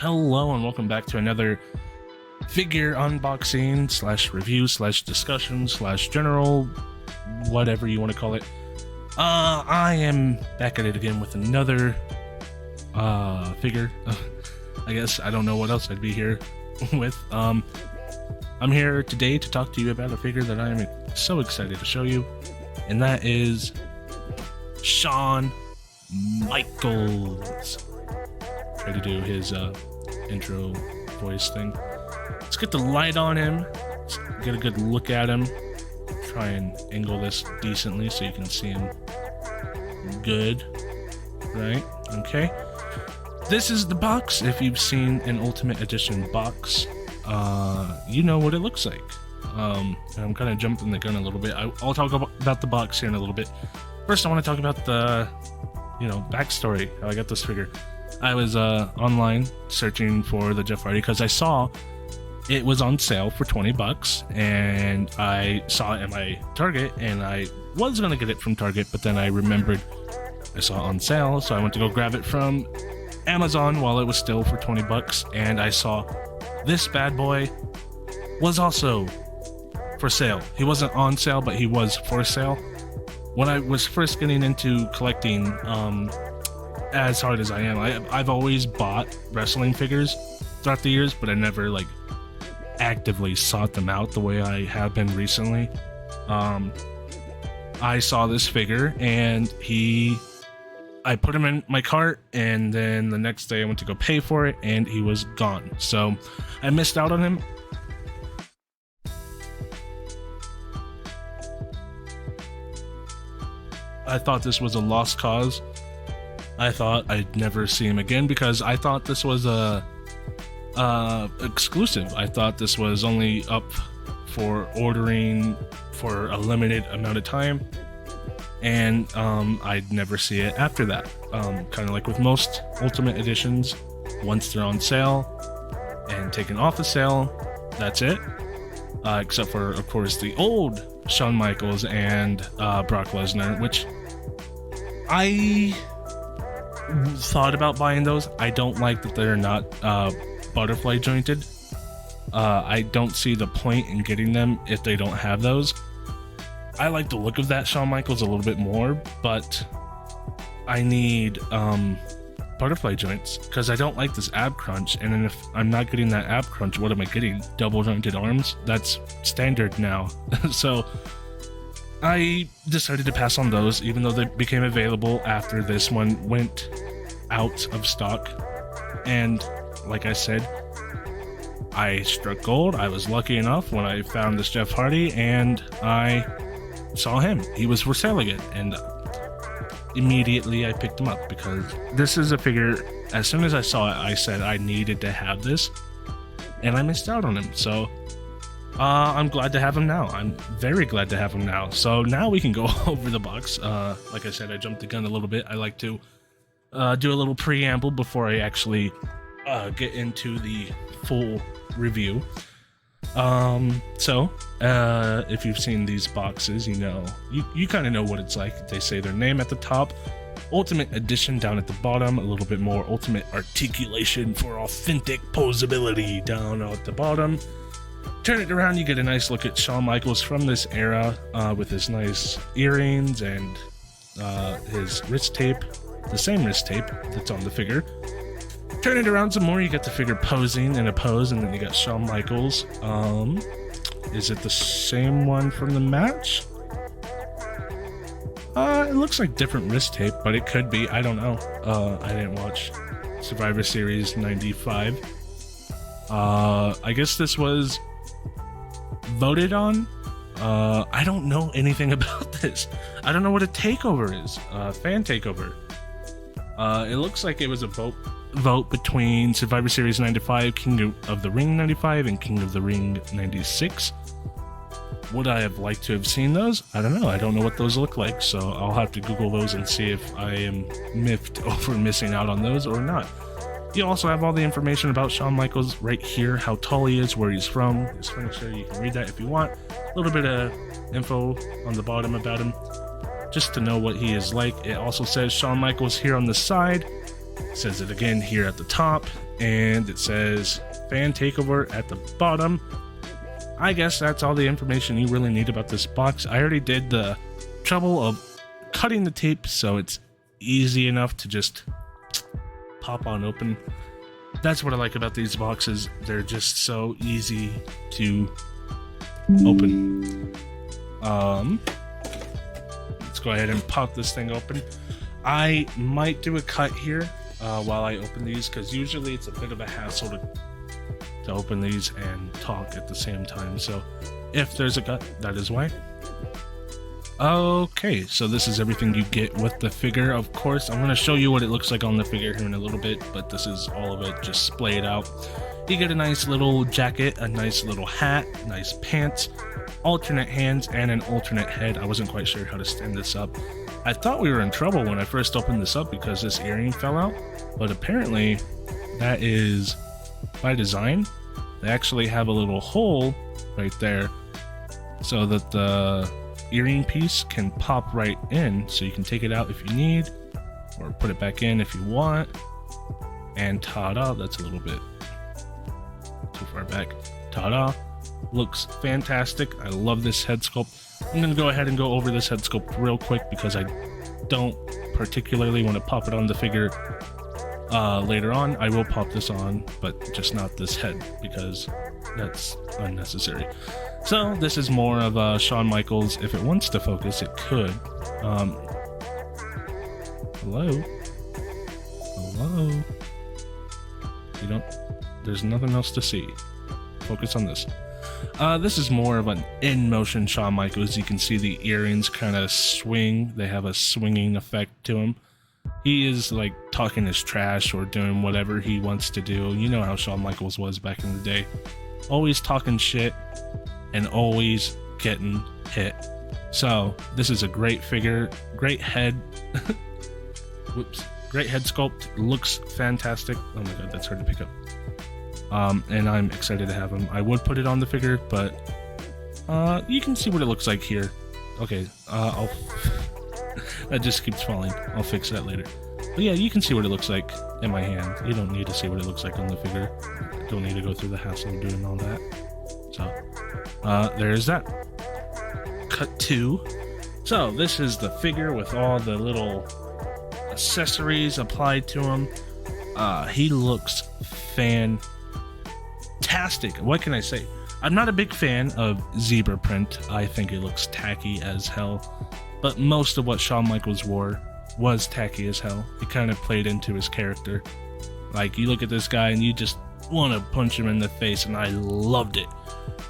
Hello and welcome back to another figure unboxing slash review slash discussion slash general whatever you want to call it. I am back at it again with another figure. I guess I don't know what else I'd be here with. I'm here today to talk to you about a figure that I am so excited to show you, and that is Shawn Michaels. Try to do his intro voice thing. Let's get the light on him. Let's get a good look at him. Try and angle this decently so you can see him good. Right? Okay. This is the box. If you've seen an Ultimate Edition box, you know what it looks like. I'm kind of jumping the gun a little bit. I'll talk about the box here in a little bit. First, I want to talk about the, backstory, how I got this figure. I was online searching for the Jeff Hardy because I saw it was on sale for $20, and I saw it at my Target, and I was gonna get it from Target, but then I remembered I saw it on sale, so I went to go grab it from Amazon while it was still for $20, and I saw this bad boy was also for sale. He wasn't on sale, but he was for sale. When I was first getting into collecting, as hard as I am, I've always bought wrestling figures throughout the years, but I never actively sought them out the way I have been recently. I saw this figure and I put him in my cart, and then the next day I went to go pay for it and he was gone. So I missed out on him. I thought this was a lost cause. I thought I'd never see him again because I thought this was a exclusive. I thought this was only up for ordering for a limited amount of time, and I'd never see it after that. Kind of like with most Ultimate Editions, once they're on sale and taken off the sale, that's it. Except for, of course, the old Shawn Michaels and Brock Lesnar, which I thought about buying those. I don't like that they're not butterfly jointed. I don't see the point in getting them if they don't have those. I like the look of that Shawn Michaels a little bit more, but I need butterfly joints because I don't like this ab crunch. And then if I'm not getting that ab crunch, what am I getting? Double jointed arms? That's standard now. So I decided to pass on those, even though they became available after this one went out of stock. And like I said, I struck gold. I was lucky enough when I found this Jeff Hardy and I saw him. He was for sale again, and immediately I picked him up because this is a figure, as soon as I saw it, I said I needed to have this, and I missed out on him. So I'm glad to have him now. I'm very glad to have him now. So now we can go over the box. Like I said, I jumped the gun a little bit. I like to do a little preamble before I actually get into the full review. If you've seen these boxes, you kind of know what it's like. They say their name at the top, Ultimate Edition down at the bottom, a little bit more Ultimate Articulation for authentic posability down at the bottom. Turn it around, you get a nice look at Shawn Michaels from this era, with his nice earrings and his wrist tape, the same wrist tape that's on the figure. Turn it around some more, you get the figure posing in a pose, and then you got Shawn Michaels. Is it the same one from the match? It looks like different wrist tape, but it could be. I don't know. I didn't watch Survivor Series 95. I guess this was voted on. I don't know anything about this. I don't know what a takeover is. Fan takeover. It looks like it was a vote between Survivor Series 95, King of the Ring 95, and King of the Ring 96. Would I have liked to have seen those? I don't know. I don't know what those look like, so I'll have to Google those and see if I am miffed over missing out on those or not. You also have all the information about Shawn Michaels right here, how tall he is, where he's from, his finisher. You can read that if you want. A little bit of info on the bottom about him, just to know what he is like. It also says Shawn Michaels here on the side. It says it again here at the top. and it says fan takeover at the bottom. I guess that's all the information you really need about this box. I already did the trouble of cutting the tape, so it's easy enough to just pop on open. That's what I like about these boxes. They're just so easy to open. Let's go ahead and pop this thing open. I might do a cut here while I open these, because usually it's a bit of a hassle to open these and talk at the same time. So if there's a cut, that is why. Okay, so this is everything you get with the figure. Of course, I'm going to show you what it looks like on the figure here in a little bit, but this is all of it just splayed out. You get a nice little jacket, a nice little hat, nice pants, alternate hands, and an alternate head. I wasn't quite sure how to stand this up. I thought we were in trouble when I first opened this up because this earring fell out, but apparently that is by design. They actually have a little hole right there so that the earring piece can pop right in, so you can take it out if you need, or put it back in if you want. And ta-da, that's a little bit too far back. Ta-da, looks fantastic. I love this head sculpt. I'm gonna go ahead and go over this head sculpt real quick because I don't particularly want to pop it on the figure later on. I will pop this on, but just not this head because that's unnecessary. So this is more of Shawn Michaels. If it wants to focus, it could. Hello? Hello? You don't... There's nothing else to see. Focus on this. This is more of an in-motion Shawn Michaels. You can see the earrings kind of swing. They have a swinging effect to them. He is like talking his trash or doing whatever he wants to do. You know how Shawn Michaels was back in the day. Always talking shit and always getting hit. So this is a great figure, great head. Whoops, great head sculpt. Looks fantastic. Oh my god, that's hard to pick up. And I'm excited to have him. I would put it on the figure, but you can see what it looks like here. Okay, that just keeps falling. I'll fix that later. But yeah, you can see what it looks like in my hand. You don't need to see what it looks like on the figure. Don't need to go through the hassle of doing all that. So, there's that. Cut 2. So, this is the figure with all the little accessories applied to him. He looks fantastic. What can I say? I'm not a big fan of zebra print. I think it looks tacky as hell. But most of what Shawn Michaels wore was tacky as hell. It kind of played into his character. Like, you look at this guy and you just want to punch him in the face, and I loved it.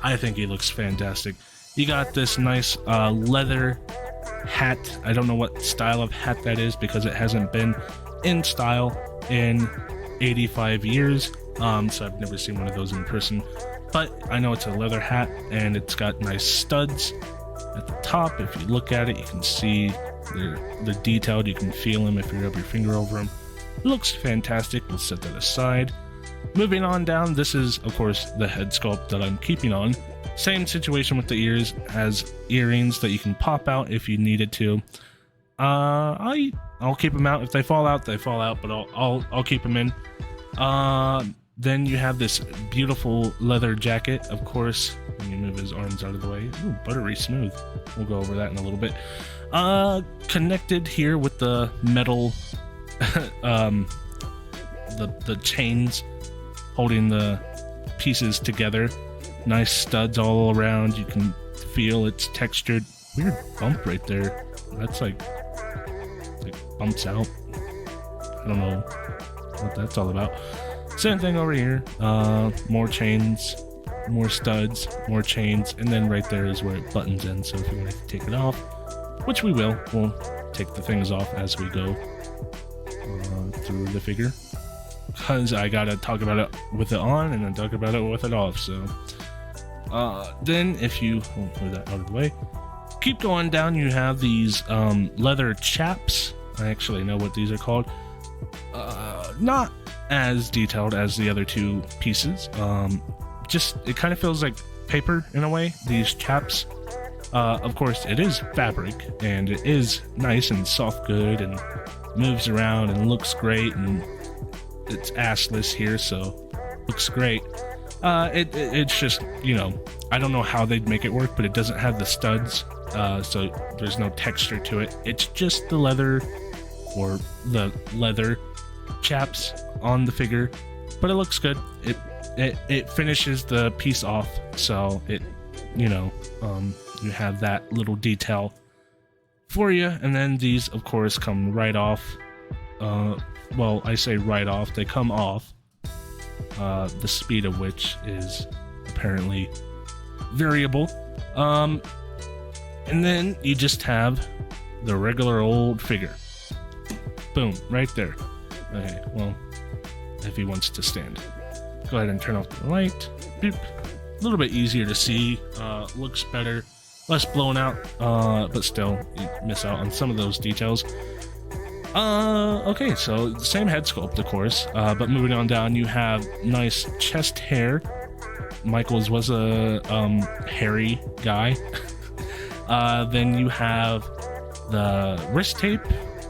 I think he looks fantastic. You got this nice leather hat. I don't know what style of hat that is because it hasn't been in style in 85 years. So I've never seen one of those in person. But I know it's a leather hat, and it's got nice studs at the top. If you look at it, you can see they're detailed. You can feel them if you rub your finger over them. It looks fantastic. We'll set that aside. Moving on down, this is, of course, the head sculpt that I'm keeping on. Same situation with the ears, has earrings that you can pop out if you needed to. I'll keep them out. If they fall out, they fall out, but I'll keep them in. Then you have this beautiful leather jacket, of course. Let me move his arms out of the way. Ooh, buttery smooth. We'll go over that in a little bit. Connected here with the metal, the chains holding the pieces together. Nice studs all around. You can feel it's textured. Weird bump right there. That's like bumps out. I don't know what that's all about. Same thing over here. More chains, more studs, more chains, and then right there is where it buttons in. So if you want to take it off, which we will, we'll take the things off as we go through the figure. Because I gotta talk about it with it on and then talk about it with it off. So then if you move that out of the way, keep going down, you have these leather chaps. I actually know what these are called. Not as detailed as the other two pieces. Just it kind of feels like paper in a way, these chaps. Of course it is fabric and it is nice and soft good and moves around and looks great, and it's assless here, so looks great. It's just, you know, I don't know how they'd make it work, but it doesn't have the studs, so there's no texture to it. It's just the leather, or the leather chaps on the figure, but it looks good. It finishes the piece off, so it, you know, you have that little detail for you. And then these, of course, come right off. Well, I say right off, they come off, the speed of which is apparently variable. And then you just have the regular old figure. Boom, right there. Okay, well, if he wants to stand. Go ahead and turn off the light. Boop. A little bit easier to see, looks better, less blown out, but still, you miss out on some of those details. Okay, so same head sculpt, of course, but moving on down, you have nice chest hair. Michaels was a hairy guy. Then you have the wrist tape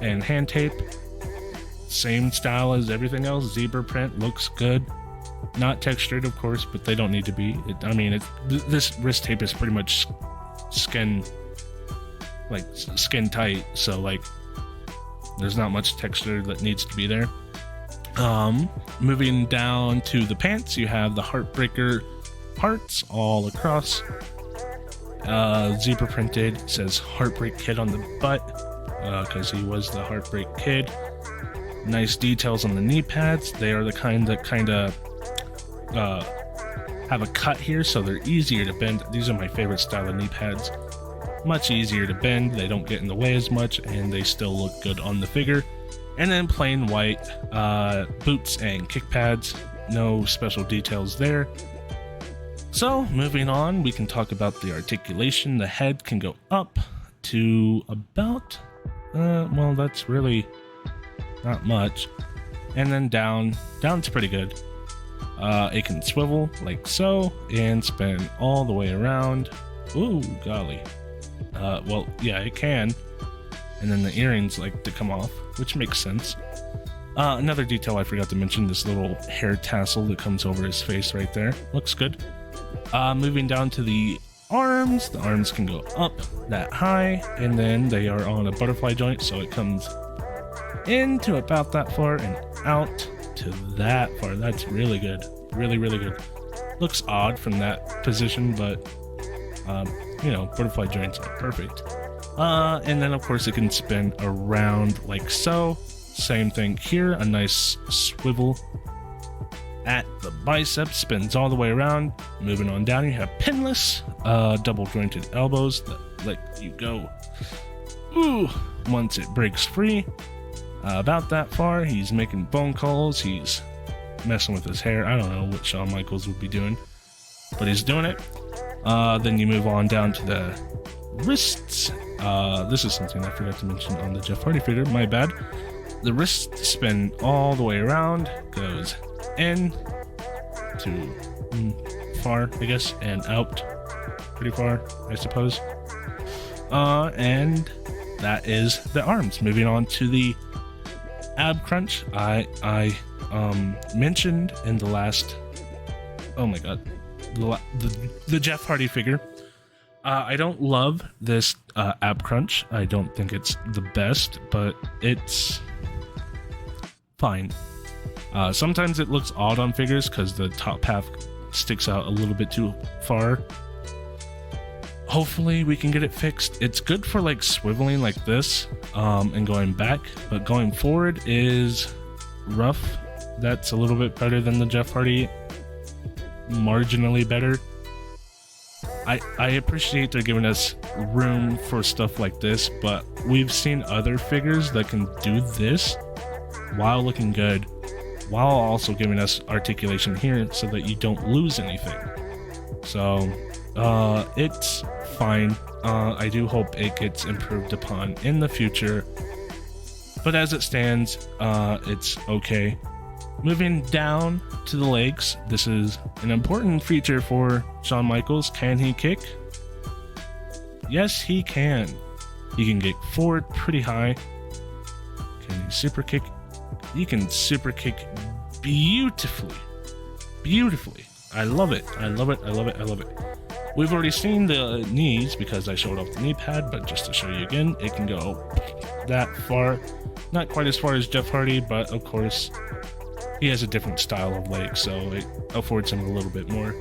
and hand tape. Same style as everything else. Zebra print, looks good. Not textured, of course, but they don't need to be. This wrist tape is pretty much skin tight, so like there's not much texture that needs to be there. Moving down to the pants, you have the Heartbreaker parts all across. Zebra printed, says Heartbreak Kid on the butt, because he was the Heartbreak Kid. Nice details on the knee pads. They are the kind that have a cut here, so they're easier to bend. These are my favorite style of knee pads. Much easier to bend, they don't get in the way as much, and they still look good on the figure. And then plain white boots and kick pads. No special details there. So moving on, we can talk about the articulation. The head can go up to about, well, that's really not much. And then down's pretty good. It can swivel like so and spin all the way around. Ooh, golly. Well, yeah, it can. And then the earrings like to come off, which makes sense. Another detail I forgot to mention, this little hair tassel that comes over his face right there. Looks good. Moving down to the arms can go up that high, and then they are on a butterfly joint, so it comes into about that far and out to that far. That's really good. Really, really good. Looks odd from that position, but you know, butterfly joints are perfect. And then of course it can spin around like so. Same thing here, a nice swivel at the bicep, spins all the way around. Moving on down, you have pinless, double jointed elbows that let you go. Ooh, once it breaks free. About that far, he's making phone calls, he's messing with his hair. I don't know what Shawn Michaels would be doing, but he's doing it. Then you move on down to the wrists. This is something I forgot to mention on the Jeff Hardy figure, my bad. The wrists spin all the way around, goes in to far, I guess, and out pretty far, I suppose. And that is the arms. Moving on to the ab crunch. I mentioned in the last, oh my god, the Jeff Hardy figure. I don't love this ab crunch. I don't think it's the best, but it's fine. Sometimes it looks odd on figures because the top half sticks out a little bit too far. Hopefully we can get it fixed. It's good for like swiveling like this and going back, but going forward is rough. That's a little bit better than the Jeff Hardy, marginally better. I appreciate they're giving us room for stuff like this, but we've seen other figures that can do this while looking good, while also giving us articulation here so that you don't lose anything. So it's fine. I do hope it gets improved upon in the future, but as it stands, it's okay. Moving down to the legs, this is an important feature for Shawn Michaels. Can he kick? Yes, he can. He can kick forward pretty high. Can he super kick? He can super kick beautifully. Beautifully. I love it. I love it. I love it. I love it. We've already seen the knees because I showed off the knee pad, but just to show you again, it can go that far. Not quite as far as Jeff Hardy, but of course, he has a different style of leg, so it affords him a little bit more.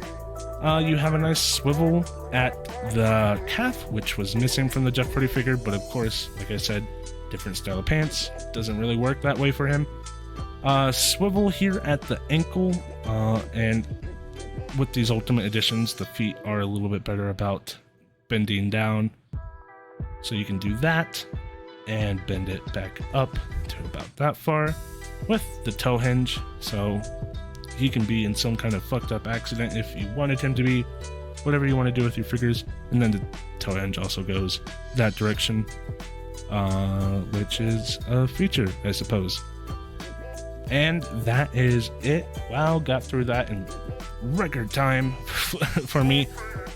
You have a nice swivel at the calf, which was missing from the Jeff Hardy figure, but of course, like I said, different style of pants. Doesn't really work that way for him. Swivel here at the ankle, and with these Ultimate Editions, the feet are a little bit better about bending down. So you can do that and bend it back up to about that far with the toe hinge. So he can be in some kind of fucked up accident if you wanted him to be, whatever you want to do with your figures. And then the toe hinge also goes that direction, which is a feature, I suppose. And that is it. Wow, got through that in record time for me.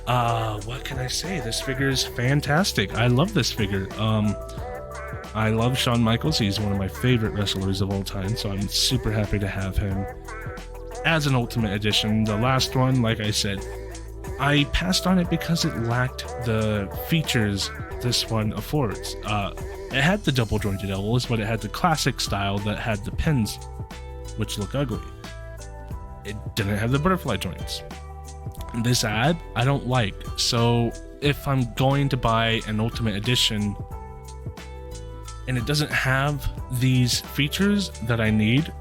What can I say? This figure is fantastic. I love this figure. I love Shawn Michaels. He's one of my favorite wrestlers of all time, so I'm super happy to have him as an Ultimate Edition. The last one, like I said, I passed on it because it lacked the features this one affords. It had the double jointed elbows, but it had the classic style that had the pins, which look ugly. It didn't have the butterfly joints. This ad, I don't like. So if I'm going to buy an Ultimate Edition and it doesn't have these features that I need,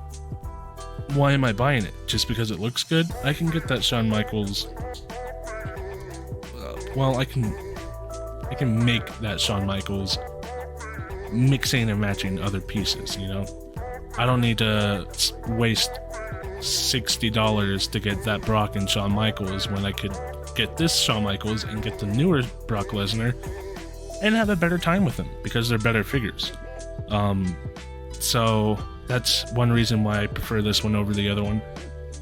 why am I buying it? Just because it looks good? I can get that Shawn Michaels. Well, I can make that Shawn Michaels mixing and matching other pieces, you know? I don't need to waste $60 to get that Brock and Shawn Michaels when I could get this Shawn Michaels and get the newer Brock Lesnar and have a better time with them because they're better figures. So that's one reason why I prefer this one over the other one.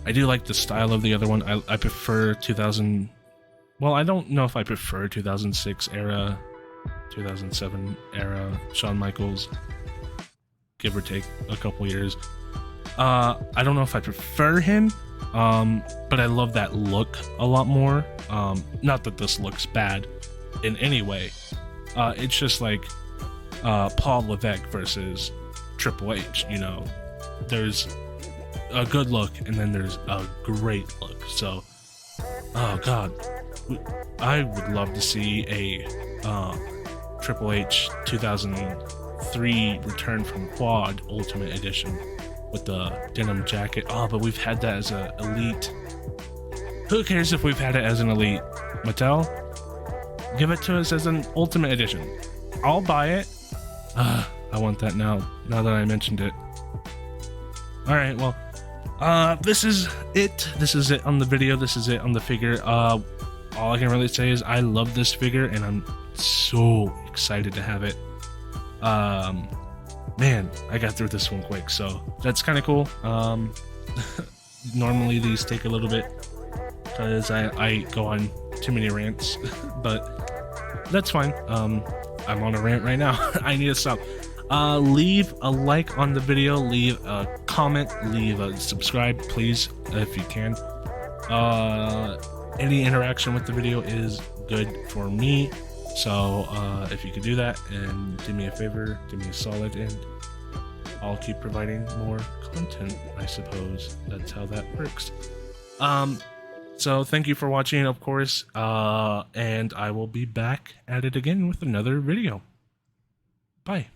I do like the style of the other one. I prefer 2000. Well, I don't know if I prefer 2006 era, 2007 era Shawn Michaels, give or take a couple years. I don't know if I prefer him, but I love that look a lot more. Not that this looks bad in any way. It's just like Paul Levesque versus Triple H, you know. There's a good look and then there's a great look. So, oh god, I would love to see a Triple H 2003 Return from Quad Ultimate Edition with the denim jacket. Oh, but we've had that as a Elite. Who cares if we've had it as an Elite? Mattel, give it to us as an Ultimate Edition. I'll buy it. I want that now that I mentioned it. Alright, well, this is it. This is it on the video. This is it on the figure. All I can really say is I love this figure and I'm so excited to have it. Man, I got through this one quick, so that's kind of cool. Normally these take a little bit because I go on too many rants, but that's fine. I'm on a rant right now. I need to stop. Leave a like on the video, leave a comment, leave a subscribe, please, if you can. Any interaction with the video is good for me, so if you could do that and do me a favor, do me a solid, and I'll keep providing more content, I suppose. That's how that works. So thank you for watching, of course, and I will be back at it again with another video. Bye.